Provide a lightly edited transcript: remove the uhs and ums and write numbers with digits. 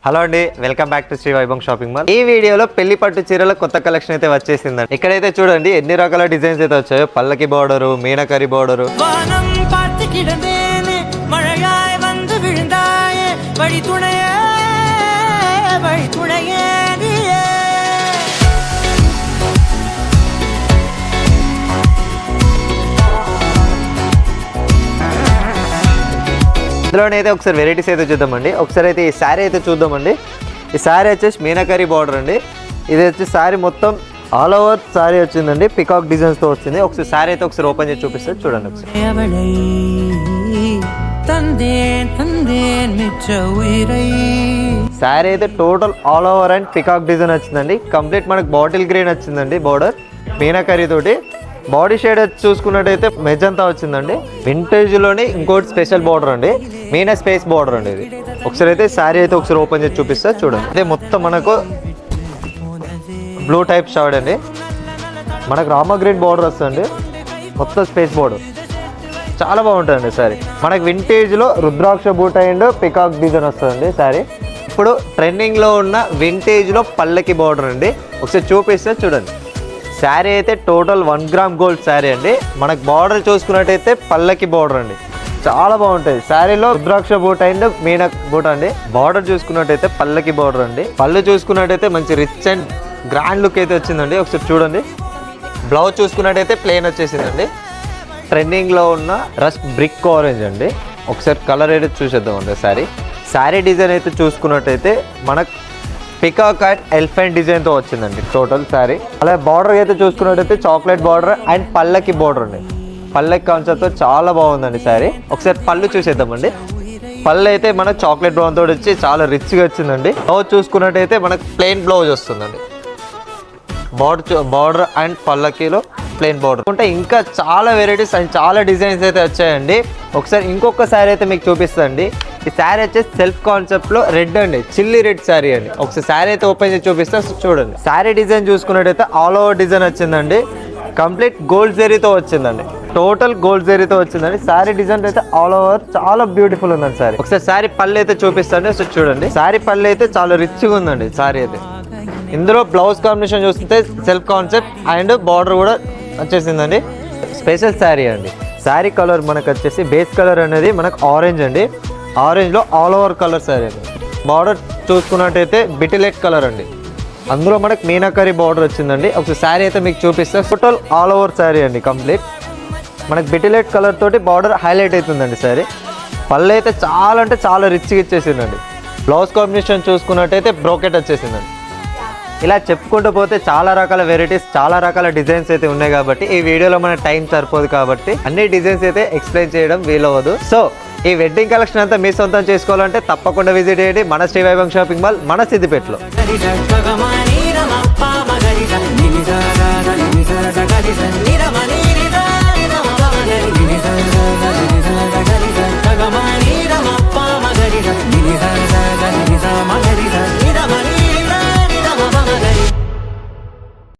Hello అండి, welcome back to Shri Vaibhav shopping mall. ఈ వీడియోలో పెళ్లి పట్టు చీరల కొత్త కలెక్షన్ అయితే వచ్చేసిందండి. ఇక్కడైతే చూడండి ఎన్ని రకాల డిజైన్స్ అయితే వచ్చాయో. పల్లకి బోర్డరు, మీనకరి బోర్డరు, ఇందులోనైతే ఒకసారి వెరైటీస్ అయితే చూద్దామండి. ఒకసారి అయితే ఈ శారీ అయితే చూద్దామండి. ఈ శారీ వచ్చేసి మీనకరి బార్డర్ అండి. ఇది వచ్చి శారీ మొత్తం ఆల్ ఓవర్ శారీ వచ్చిందండి, పికాక్ డిజైన్స్ తో వచ్చింది. ఒకసారి శారీ అయితే ఒకసారి ఓపెన్ చేసి చూపిస్తారు చూడండి ఒకసారి. శారీ అయితే total all over and peacock design వచ్చిందండి. కంప్లీట్ మనకు బాటిల్ గ్రీన్ వచ్చిందండి బార్డర్ మీనకరి తోటి. బాడీ షేడ్ చూసుకున్నట్టయితే మెజంతా వచ్చిందండి. వింటేజ్ లోనే ఇంకోటి స్పెషల్ బార్డర్ అండి, మీనా స్పేస్ బార్డర్ అండి ఇది. ఒకసారి అయితే శారీ అయితే ఒకసారి ఓపెన్ చేసి చూపిస్తా చూడండి. అదే మొత్తం మనకు బ్లూ టైప్ షాడ్ అండి. మనకు రామా గ్రీన్ బార్డర్ వస్తుంది, మొత్తం స్పేస్ బార్డర్. చాలా బాగుంటుందండి శారీ. మనకు వింటేజ్ లో రుద్రాక్ష బూట అండ్ పికాక్ డిజైన్ వస్తుందండి శారీ. ఇప్పుడు ట్రెండింగ్ లో ఉన్న వింటేజ్ లో పల్లకి బార్డర్ అండి. ఒకసారి చూపిస్తే చూడండి. శారీ అయితే టోటల్ 1 గ్రామ్ గోల్డ్ శారీ అండి. మనకు బార్డర్ చూసుకున్నట్టయితే పల్లకి బార్డర్ అండి, చాలా బాగుంటుంది. శారీలో రుద్రాక్ష బూట అండ్ మీనా బూట అండి. బార్డర్ చూసుకున్నట్టయితే పల్లకి బార్డర్ అండి. పళ్ళు చూసుకున్నట్టయితే మంచి రిచ్ అండ్ గ్రాండ్ లుక్ అయితే వచ్చిందండి. ఒకసారి చూడండి. బ్లౌజ్ చూసుకున్నట్టయితే ప్లెయిన్ వచ్చేసిందండి. ట్రెండింగ్ లో ఉన్న రస్ట్ బ్రిక్ ఆరెంజ్ అండి. ఒకసారి కలర్ అయితే చూసేద్దాం అండి. శారీ డిజైన్ అయితే చూసుకున్నట్టయితే మనకు పికాక్ అండ్ ఎలిఫెంట్ డిజైన్ తో వచ్చిందండి టోటల్ శారీ. అలాగే బార్డర్ అయితే చూసుకున్నట్టయితే చాక్లెట్ బార్డర్ అండ్ పల్లకి బార్డర్ అండి. పల్లకి కాన్సెప్ట్ తో చాలా బాగుందండి శారీ. ఒకసారి పళ్ళు చూసేద్దామండి. పళ్ళు అయితే మనకు చాక్లెట్ బ్రౌన్ తోటి వచ్చి చాలా రిచ్ గా వచ్చిందండి. బ్లౌజ్ చూసుకున్నట్టయితే మనకు ప్లెయిన్ బ్లౌజ్ వస్తుందండి. బార్డర్ అండ్ పల్లకిలో ప్లెయిన్ బార్డర్ ఉంటే ఇంకా చాలా వెరైటీస్ అండ్ చాలా డిజైన్స్ అయితే వచ్చాయండి. ఒకసారి ఇంకొక శారీ అయితే మీకు చూపిస్తాండి. ఈ శారీ వచ్చేసి సెల్ఫ్ కాన్సెప్ట్ లో రెడ్ అండి, చిల్లీ రెడ్ శారీ అండి. ఒకసారి శారీ అయితే ఓపెన్ చేసి చూపిస్తా చూడండి. శారీ డిజైన్ చూసుకున్నట్టయితే ఆల్ ఓవర్ డిజైన్ వచ్చిందండి. కంప్లీట్ గోల్డ్ జరీతో వచ్చిందండి, టోటల్ గోల్డ్ జరీతో వచ్చిందండి. శారీ డిజైన్ అయితే ఆల్ ఓవర్ చాలా బ్యూటిఫుల్ ఉందండి శారీ. ఒకసారి శారీ పళ్ళు అయితే చూపిస్తాండి. సో చూడండి, శారీ పళ్ళు అయితే చాలా రిచ్గా ఉందండి శారీ అయితే. ఇందులో బ్లౌజ్ కాంబినేషన్ చూస్తుంటే సెల్ఫ్ కాన్సెప్ట్ అండ్ బార్డర్ కూడా వచ్చేసిందండి. స్పెషల్ శారీ అండి. శారీ కలర్ మనకు వచ్చేసి బేస్ కలర్ అనేది మనకు ఆరెంజ్ అండి. ఆరెంజ్ లో ఆల్ ఓవర్ కలర్ శారీ అండి. బార్డర్ చూసుకున్నట్టయితే బిటిలెట్ కలర్ అండి. అందులో మనకు మీనాకరి బార్డర్ వచ్చిందండి. ఒకసారి శారీ అయితే మీకు చూపిస్తే టోటల్ ఆల్ ఓవర్ శారీ అండి. కంప్లీట్ మనకు బిటిలెట్ కలర్ తోటి బార్డర్ హైలైట్ అవుతుందండి శారీ. పళ్ళు అయితే చాలా అంటే చాలా రిచ్గా ఇచ్చేసిందండి. బ్లౌజ్ కాంబినేషన్ చూసుకున్నట్టయితే బ్రోకెట్ వచ్చేసిందండి. ఇలా చెప్పుకుంటూ పోతే చాలా రకాల వెరైటీస్, చాలా రకాల డిజైన్స్ అయితే ఉన్నాయి. కాబట్టి ఈ వీడియోలో మన టైం సరిపోదు కాబట్టి అన్ని డిజైన్స్ అయితే ఎక్స్ప్లెయిన్ చేయడం వీలవ్వదు. సో ఈ వెడ్డింగ్ కలెక్షన్ అంతా మీ సొంతం చేసుకోవాలంటే తప్పకుండా విజిట్ చేయండి మన శ్రీ వైభవ్ షాపింగ్ మాల్, మన సిద్దిపేటలో.